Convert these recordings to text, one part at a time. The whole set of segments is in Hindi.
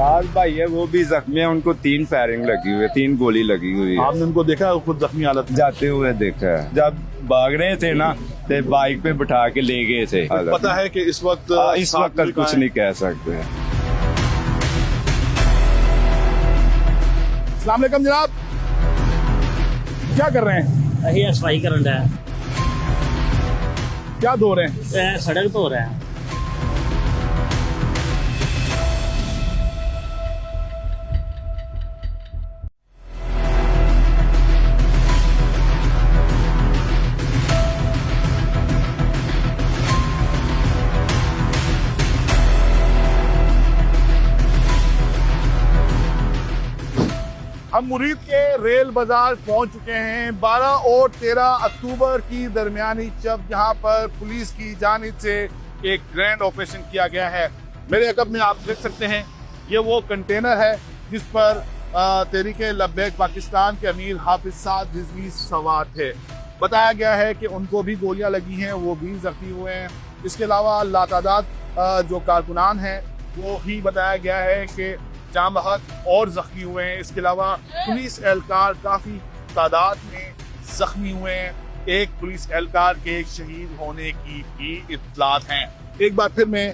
साल भाई है वो भी जख्मी है, उनको 3 फायरिंग लगी हुई है, 3 गोली लगी हुई है। आपने उनको देखा है खुद जख्मी हालत में? जाते हुए देखा है, जब भाग रहे थे ना तो बाइक पे बिठा के ले गए थे। पता है कि इस वक्त इस वक्त कुछ नहीं कह सकते। अस्सलाम वालेकुम जनाब, क्या कर रहे हैं? अही सफाई करन रहा है, क्या धो रहे हैं? सड़क धो रहा है। हम मुरीद के रेल बाजार पहुंच चुके हैं। 12 और 13 अक्टूबर की दरमियानी जब यहाँ पर पुलिस की जानिब से एक ग्रैंड ऑपरेशन किया गया है। मेरे अकब में आप देख सकते हैं ये वो कंटेनर है जिस पर तहरीके लब्बैक पाकिस्तान के अमीर हाफिज साद रिजवी सवार थे। बताया गया है कि उनको भी गोलियां लगी हैं, वो भी जख्मी हुए हैं। इसके अलावा लातादाद जो कारकुनान हैं वो ही बताया गया है कि जाम बहक और जख्मी हुए हैं। इसके अलावा पुलिस एहलकार काफ़ी तादाद में जख्मी हुए हैं। एक पुलिस एहलकार के शहीद होने की भी इत्तलात हैं। एक बार फिर मैं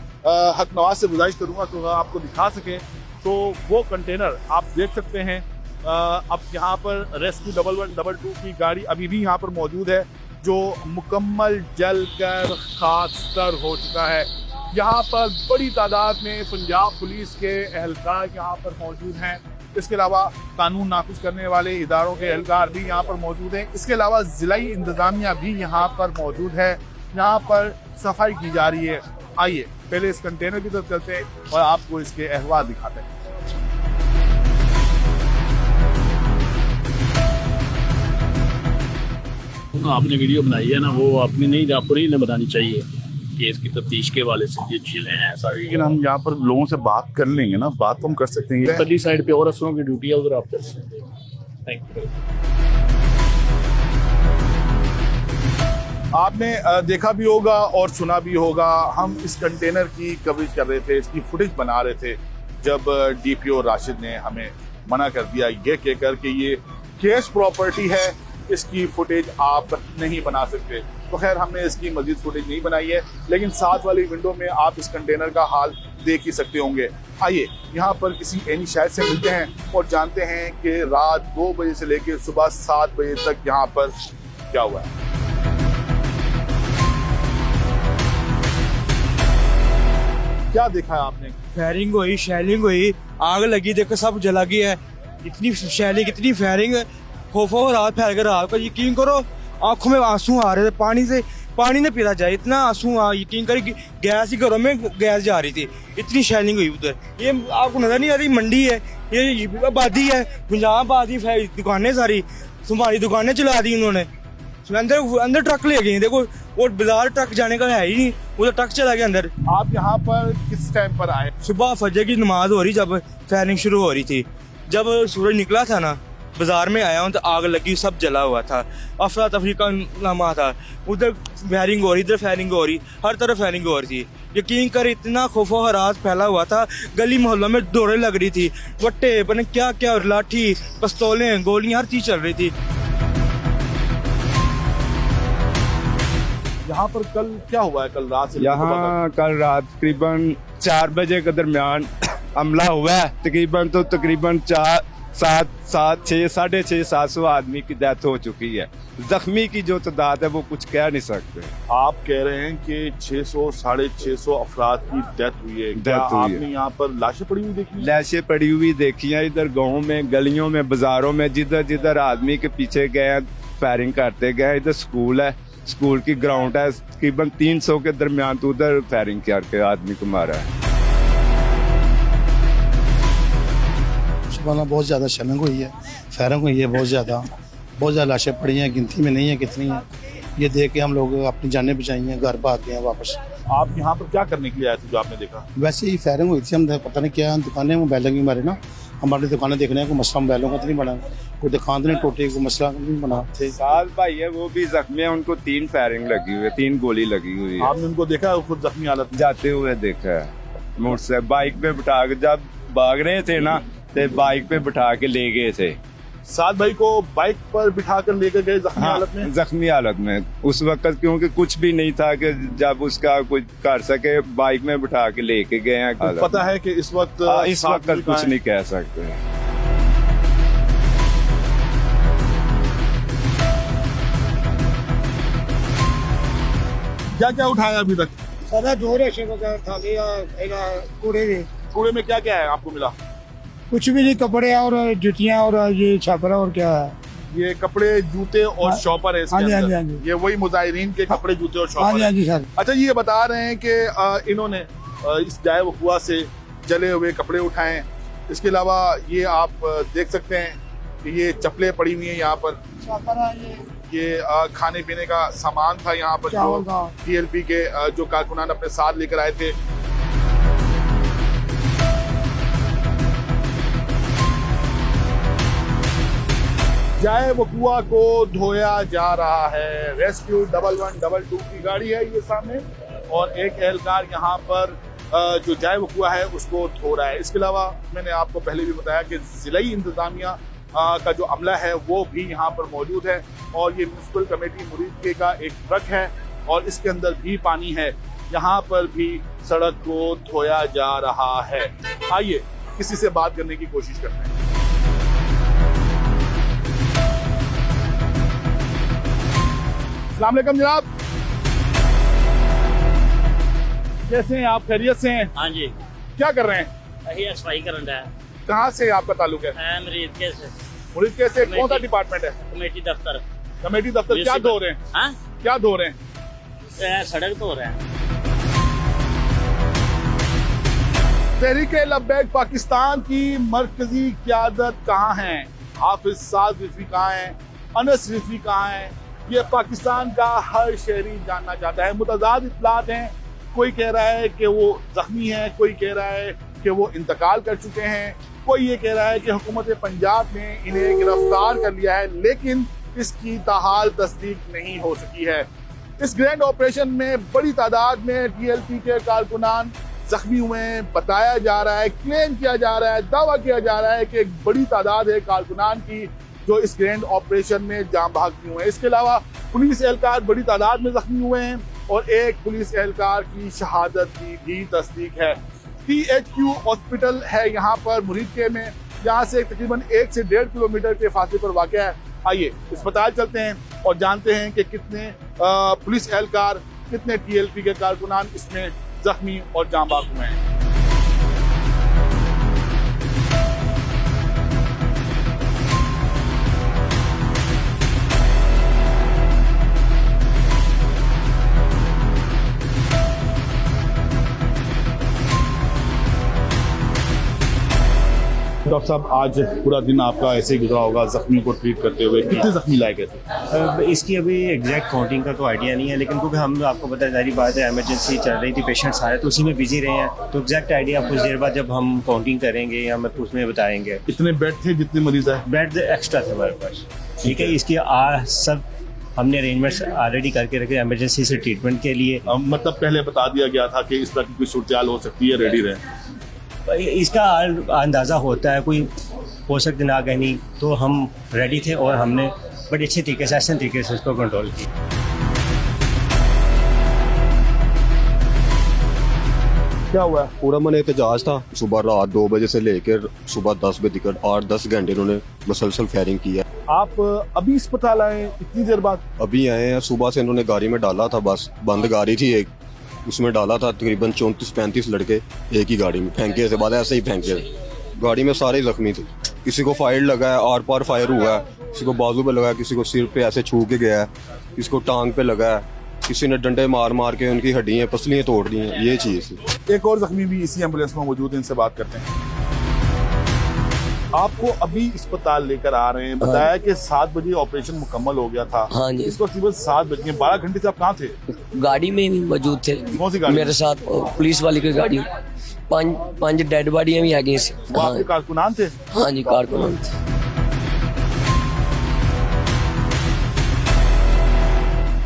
हक नवाज से गुजारिश करूंगा तो आपको दिखा सके तो वो कंटेनर आप देख सकते हैं। अब यहाँ पर रेस्क्यू 1112 की गाड़ी अभी भी यहाँ पर मौजूद है जो मुकम्मल जल कर खाकस्तर हो चुका है। यहाँ पर बड़ी तादाद में पंजाब पुलिस के एहलकार यहाँ पर मौजूद हैं। इसके अलावा कानून नाफिज करने वाले इदारों के एहलकार भी यहाँ पर मौजूद हैं। इसके अलावा ज़िलाई इंतज़ामिया भी यहाँ पर मौजूद है। यहाँ पर सफाई की जा रही है। आइए पहले इस कंटेनर की तरफ चलते हैं और आपको इसके अहवाल दिखाते हैं। आपने वीडियो बनाई है ना, वो आपने नहीं, आपको नहीं बतानी चाहिए कि इसकी तफ्तीश के वाले से ये चीज़ें हैं सारी। लेकिन हम यहाँ पर लोगों से बात कर लेंगे ना, बात तो हम कर सकते हैं। पल्ली साइड पे और अफसरों की ड्यूटी है, उधर आप कर सकते हैं। Thank you. आपने देखा भी होगा और सुना भी होगा, हम इस कंटेनर की कवरेज कर रहे थे, इसकी फुटेज बना रहे थे जब डीपीओ राशिद ने हमें मना कर दिया ये कहकर कि ये केस प्रॉपर्टी है, इसकी फुटेज आप नहीं बना सकते। तो खैर हमने इसकी मजीद फुटेज नहीं बनाई है, लेकिन साथ वाली विंडो में आप इस कंटेनर का हाल देख ही सकते होंगे। आइए यहाँ पर किसी एनी शायद से मिलते हैं और जानते हैं कि रात 2 बजे से लेकर सुबह 7 बजे तक यहाँ पर क्या हुआ है। क्या देखा है आपने? फायरिंग हुई, शेलिंग हुई, आग लगी, देखो सब जला गया है। इतनी शेलिंग, इतनी फायरिंग, खौफो रात फैल कर रात को यकीन करो आंखों में आंसू आ रहे थे। पानी ने पीला जाए, इतना आंसू यकीन करें गैस ही घरों में गैस जा रही थी, इतनी शेलिंग हुई उधर। ये आपको नजर नहीं आ रही, मंडी है ये, आबादी है, पंजाब आबादी, दुकानें सारी तुम्हारी दुकानें चला दी उन्होंने। अंदर ट्रक ले गए, देखो और बाजार ट्रक जाने का है ही नहीं, उधर ट्रक चला गया अंदर। आप यहाँ पर किस टाइम पर आए? सुबह फजर की नमाज हो रही, जब फायरिंग शुरू हो रही थी, जब सूरज निकला था ना, बाजार में आया हूँ तो आग लगी, सब जला हुआ था, अफरा तफरी का लम्हा था। उधर फायरिंग हो रही, इधर फायरिंग हो रही, हर तरफ फायरिंग हो रही थी। यकीन कर इतना खौफो हरास फैला हुआ था, गली मोहल्लों में दौड़े लग रही थी, वट्टे पता क्या क्या, लाठी, पिस्तौलें, गोलियां, हर चीज चल रही थी। यहाँ पर कल क्या हुआ है? कल रात से यहाँ कल रात तकरीबन 4 बजे के दरमियान हमला हुआ है। तकरीबन 600-700 आदमी की डेथ हो चुकी है। जख्मी की जो तादाद है वो कुछ कह नहीं सकते। आप कह रहे हैं कि 600-650 अफराद की डेथ हुई है। क्या आपने यहाँ पर लाशें पड़ी हुई देखी? लाशें पड़ी हुई देखी हैं इधर गाँव में, गलियों में, बाजारों में, जिधर जिधर आदमी के पीछे गए फायरिंग करते गए। इधर स्कूल है, स्कूल की ग्राउंड है, तकरीबन 300 के दरमियान तो उधर फायरिंग करके आदमी को मारा है। बहुत ज़्यादा शेलिंग हुई है, फायरिंग हुई है, बहुत ज़्यादा लाशें पड़ी हैं, गिनती में नहीं है कितनी हैं। ये देख के हम लोग अपनी जानें बचाई हैं, घर भाग गए हैं वापस। आप यहाँ पर क्या करने के लिए आए थे जो आपने देखा? वैसे ही फायरिंग हुई थी, हम पता नहीं क्या दुकानें मोबाइलों की मारे ना, हमारी दुकानें देखने कोई मसला मोबाइलों का तो नहीं बना, कोई दुकान तो नहीं टूटी, कोई मसला नहीं बना थे। साल भाई है वो भी जख्मी है, उनको 3 फायरिंग लगी हुई है, 3 गोली लगी हुई है। आपने उनको देखा है खुद जख्मी हालत में? जाते हुए देखा है, मोटरसाइकिल बाइक पे बिठा के, जब भाग रहे थे ना, तो बाइक पे बिठा के ले गए थे। साद भाई को बाइक पर बिठा कर लेकर गए जख्मी हालत में। जख्मी हालत में उस वक्त, क्योंकि कुछ भी नहीं था कि जब उसका कुछ कर सके, बाइक में बिठा के लेके गए हैं। तो पता है कि इस वक्त इस वक्त कुछ नहीं कह सकते। क्या क्या उठाया अभी तक? सादा दो रेशे वगैरह था कूड़े में। कूड़े में क्या क्या है आपको मिला? कुछ भी नहीं, कपड़े और जुतियां और ये छापरा और क्या है। ये कपड़े, जूते और शॉपर है इसके हाँ जी, हाँ अंदर। जी, हाँ जी। ये वही मुजाहिरीन के कपड़े, जूते और हाँ शॉपर जी, हाँ है। जी सर। अच्छा, ये बता रहे हैं कि इन्होंने इस जाए वकुआ से जले हुए कपड़े उठाए हैं। इसके अलावा ये आप देख सकते हैं कि ये चप्पलें पड़ी हुई हैं यहाँ पर। छापरा ये खाने पीने का सामान था यहाँ पर, चावल जो था। TLP के जो कारकुनान अपने साथ लेकर आए थे। जाए वकुआ को धोया जा रहा है। रेस्क्यू 1112 की गाड़ी है ये सामने, और एक एहलकार यहाँ पर जो जाए वकुआ है उसको धो रहा है। इसके अलावा मैंने आपको पहले भी बताया कि जिलाई इंतजामिया का जो अमला है वो भी यहाँ पर मौजूद है, और ये म्यूनसिपल कमेटी मुरीदके का एक ट्रक है और इसके अंदर भी पानी है। यहाँ पर भी सड़क को धोया जा रहा है। आइए किसी से बात करने की कोशिश करते हैं। अस्सलाम वालेकुम जनाब, कैसे हैं आप? खैरियत से हैं? हाँ जी, क्या कर रहे हैं? यही सफाई करन रहा है। कहाँ से आपका ताल्लुक है? मैं मरीज के से मुरीदके से। कौन सा कमेटी। डिपार्टमेंट है? कमेटी दफ्तर। कमेटी दफ्तर। क्या धो रहे हैं? हाँ, क्या धो रहे हैं? सड़क धो रहे हैं। तहरीके लब्बैक पाकिस्तान की मरकजी क़यादत कहाँ है? हाफिज साद रिजवी कहाँ है? अनस रिजवी कहाँ है? ये पाकिस्तान का हर शहरी जानना चाहता है। मुतज़ाद इत्तलात हैं, कोई कह रहा है कि वो जख्मी है, कोई कह रहा है कि वो इंतकाल कर चुके हैं, कोई ये कह रहा है कि हुकूमत पंजाब ने इन्हें गिरफ्तार कर लिया है, लेकिन इसकी ताहाल तस्दीक नहीं हो सकी है। इस ग्रैंड ऑपरेशन में बड़ी तादाद में TLP के कारकुनान जख्मी हुए हैं। बताया जा रहा है, क्लेम किया जा रहा है, दावा किया जा रहा है कि एक बड़ी तादाद है कारकुनान की जो इस ग्रैंड ऑपरेशन में जान बहक हुए हैं। इसके अलावा पुलिस एहलकार बड़ी तादाद में जख्मी हुए हैं और एक पुलिस एहलकार की शहादत की भी तस्दीक है। THQ हॉस्पिटल है यहाँ पर मुरीदके में, यहाँ से तकरीबन 1 से 1.5 किलोमीटर के फासले पर वाक़ है। आइए अस्पताल चलते हैं और जानते हैं कि कितने पुलिस एहलकार, कितने TLP के कारकुनान इसमें जख्मी और जान बहक हुए हैं। डॉक्टर साहब, आज पूरा दिन आपका ऐसे ही गुजरा होगा जख्मी को ट्रीट करते हुए। कितने जख्मी लाए गए थे? इसकी अभी एग्जैक्ट काउंटिंग का तो आइडिया नहीं है, लेकिन क्योंकि हम आपको पता है सारी बात है, इमरजेंसी चल रही थी, पेशेंट्स आए तो उसी में बिजी रहे हैं, तो एग्जैक्ट आइडिया कुछ देर बाद जब हम काउंटिंग करेंगे या मतलब उसमें बताएंगे। कितने बेड थे, जितने मरीज आए? बेड एक्स्ट्रा थे हमारे पास, ठीक है। इसकी सब हमने अरेंजमेंट्स ऑलरेडी करके रखे इमरजेंसी से ट्रीटमेंट के लिए। मतलब पहले बता दिया गया था कि इस तरह की कोई सूरत हो सकती है, रेडी रहे। इसका अंदाज़ा होता है, कोई हो सकती ना कहनी, तो हम रेडी थे और हमने बड़े अच्छे तरीके से, आसान तरीके से उसको कंट्रोल किया। क्या हुआ? पूरा मन एहतजाज था। सुबह रात 2 बजे से लेकर सुबह 10 बजे तक 8-10 घंटे इन्होंने मुसलसल फायरिंग की है। आप अभी अस्पताल आए इतनी देर बाद? अभी आए हैं। सुबह से इन्होंने गाड़ी में डाला था, बस बंद गाड़ी थी एक, उसमें डाला था तकरीबन 34-35 लड़के एक ही गाड़ी में, फेंके से बाद ऐसे ही फेंके। गाड़ी में सारे जख्मी थे, किसी को फायर लगा है, आर पार फायर हुआ है, किसी को बाजू पे लगा है, किसी को सिर पे ऐसे छू के गया है, किसी को टांग पे लगा है, किसी ने डंडे मार मार के उनकी हड्डियां पसलियां तोड़ दी हैं। ये चीज़। एक और जख्मी भी इसी एम्बुलेंस में मौजूद है, इनसे बात करते हैं। आपको अभी अस्पताल लेकर आ रहे हैं, बताया कि 7 बजे ऑपरेशन मुकम्मल हो गया था। हाँ जी। इसको करीबन 7 बज गए। 12 घंटे से आप कहाँ थे? गाड़ी में भी मौजूद थे। कौन सी गाड़ी? मेरे साथ पुलिस वाली की गाड़ी। 5 डेड बॉडियां भी आ गई। वो आपके कारकुनान थे? हाँ जी, कारकुनान थे।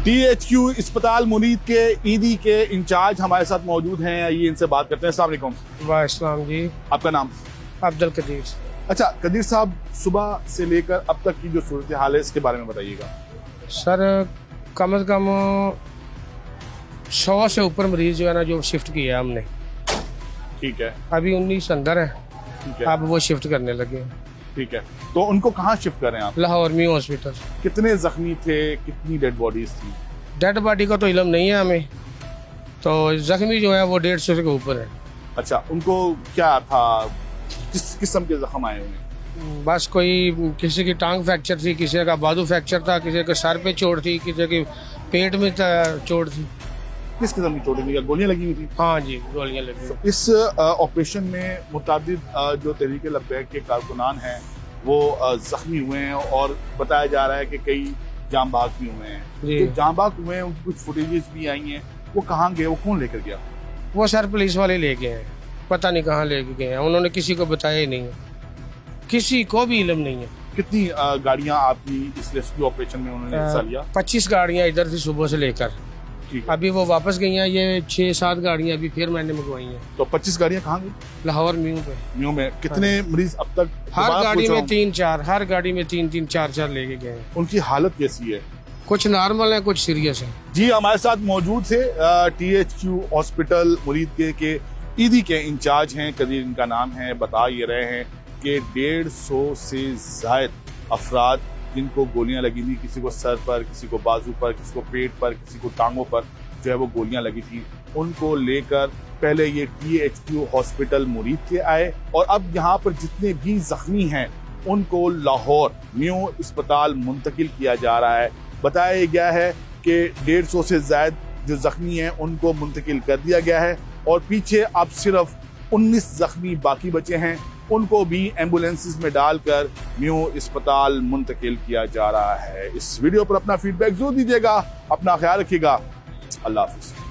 THQ अस्पताल मुनीद के ईदी के इंचार्ज हमारे साथ मौजूद हैं। ये इनसे बात करते हैं। अस्सलाम वालेकुम। वाह जी। आपका नाम? अब्दुल कदीर। अच्छा कदीर साहब, सुबह से लेकर अब तक की जो सूरत हाल है इसके बारे में बताइएगा। सर कम से कम 100 से ऊपर मरीज जो है ना जो शिफ्ट किया हमने। ठीक है, अभी 19 अंदर है, ठीक है, अब वो शिफ्ट करने लगे हैं। ठीक है। तो उनको कहाँ शिफ्ट करें आप? लाहौर में हॉस्पिटल। कितने जख्मी थे, कितनी डेड बॉडीज थी? डेड बॉडी का तो इल्म नहीं है हमें, तो जख्मी जो है वो 150 के ऊपर है। अच्छा, उनको क्या था, किस किस्म के जख्म आए उन्हें? बस कोई किसी की टांग फ्रैक्चर थी, किसी का बाजू फ्रैक्चर था, किसी के सर पे चोट थी, किसी की पेट में चोट थी। किस किस्म की चोटें थी? गोलियां लगी हुई थी? हाँ जी, गोलियां लगी हुई। इस ऑपरेशन में मुतादिद जो तहरीक लब्बैक के कारकुनान हैं वो जख्मी हुए हैं और बताया जा रहा है कि कई जाम बाग भी हुए हैं। जो जाम बाग हुए हैं उनकी कुछ फुटेजेस भी आई हैं, वो कहाँ गए, वो कौन लेकर गया? वो सर पुलिस वाले ले गए हैं, पता नहीं कहाँ लेके गए हैं, उन्होंने किसी को बताया ही नहीं है, किसी को भी इल्म नहीं है। कितनी गाड़ियां आपकी इस रेस्क्यू ऑपरेशन में उन्होंने हिस्सा लिया? 25 गाड़ियां इधर थी सुबह से लेकर, ठीक है। अभी वो वापस गई हैं, ये 6-7 गाड़ियां अभी फिर मैंने मंगवाई हैं। तो 25 गाड़ियां कहाँ गई? लाहौर म्यू पे। म्यू में कितने मरीज अब तक? हर गाड़ी में हूं। 3-4, हर गाड़ी में 3-3, 4-4 लेके गए हैं। उनकी हालत कैसी है? कुछ नॉर्मल है, कुछ सीरियस है। जी, हमारे साथ मौजूद थे THQ हॉस्पिटल मुरीद के ईदी के इंचार्ज हैं, कदीर इनका नाम है। बता ये रहे हैं कि 150 से जायद अफराद जिनको गोलियां लगी थी, किसी को सर पर, किसी को बाजू पर, किसी को पेट पर, किसी को टांगों पर जो है वो गोलियां लगी थी, उनको लेकर पहले ये THQ हॉस्पिटल मुरीद के आए और अब यहाँ पर जितने भी जख्मी हैं उनको लाहौर म्यू अस्पताल मुंतकिल किया जा रहा है। बताया गया है कि 150 से ज्यादा जो जख्मी हैं उनको मुंतकिल कर दिया गया है और पीछे अब सिर्फ 19 जख्मी बाकी बचे हैं, उनको भी एम्बुलेंसेस में डालकर म्यू अस्पताल मुंतकिल किया जा रहा है। इस वीडियो पर अपना फीडबैक जरूर दीजिएगा, अपना ख्याल रखिएगा। अल्लाह हाफिज।